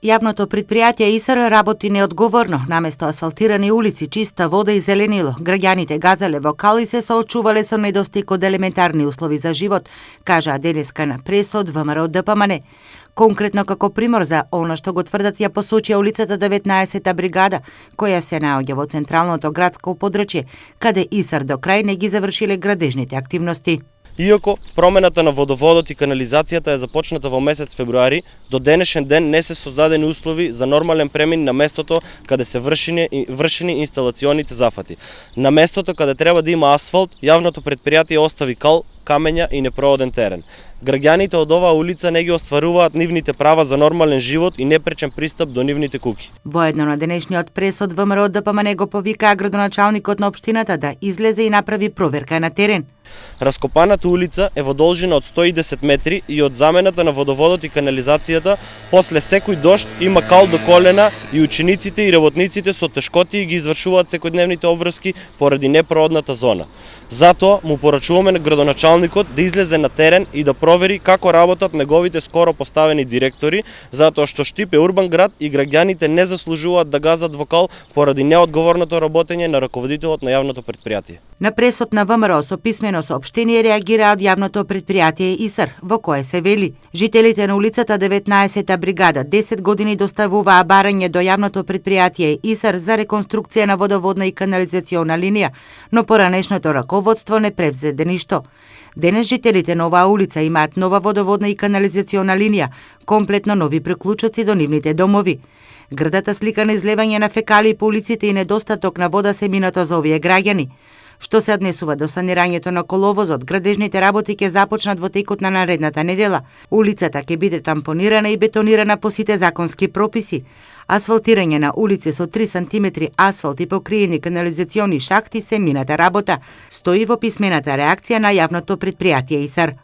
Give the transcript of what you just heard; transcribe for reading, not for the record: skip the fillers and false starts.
Јавното предпријатие ИСР работи неодговорно, наместо асфалтирани улици, чиста вода и зеленило. Граѓаните газеле во кал и се соочувале со недостиг од елементарни услови за живот, кажаа денеска на пресод ВМРО ДПМН. Конкретно како пример за она што го тврдат ја посочија улицата 19-та бригада, која се наоѓа во централното градско подрачје, каде ИСР до крај не ги завршиле градежните активности. Иако промената на водоводот и канализацијата е започната во месец февруари, до денешен ден не се создадени услови за нормален премин на местото каде се вршени инсталационите зафати. На местото каде треба да има асфалт, јавното предпријатие остави кал, камења и непрооден терен. Граѓаните од оваа улица не ги остваруваат нивните права за нормален живот и непречен пристап до нивните куќи. Воедно на денешниот пресод ВМРО ДПМН го повикаа градоначалникот на општината да излезе и направи проверка на терен. Раскопаната улица е во должина од 110 метри и од замената на водоводот и канализацијата, после секој дожд има кал до колена и учениците и работниците со тешкоти ги извршуваат секојдневните обврски поради непроодната зона. Затоа му порачуваме на градоначалникот да излезе на терен и да провери како работат неговите скоро поставени директори, затоа што Штип е урбан град и граѓаните не заслужуваат да газат во кал поради неодговорното работење на раководителот на јавното предпријатие. На пресод на ВМРО со писмено соопштение реагира од јавното предпријатие ИСР, во кое се вели: жителите на улицата 19-та бригада 10 години доставуваа барање до јавното предпријатие ИСР за реконструкција на водоводна и канализациона линија, но поранешното раководство не превзеде ништо. Денес жителите на оваа улица имаат нова водоводна и канализациона линија, комплетно нови приклучоци до нивните домови. Грдата слика на излевање на фекалии по улиците и недостаток на вода се минато за овие граѓани. Што се однесува до санирањето на коловозот, градежните работи ќе започнат во текот на наредната недела. Улицата ќе биде тампонирана и бетонирана по сите законски прописи. Асфалтирање на улици со 3 см асфалт и покриени канализациони шахти се мината работа, стои во писмената реакција на јавното предпријатие ИСР.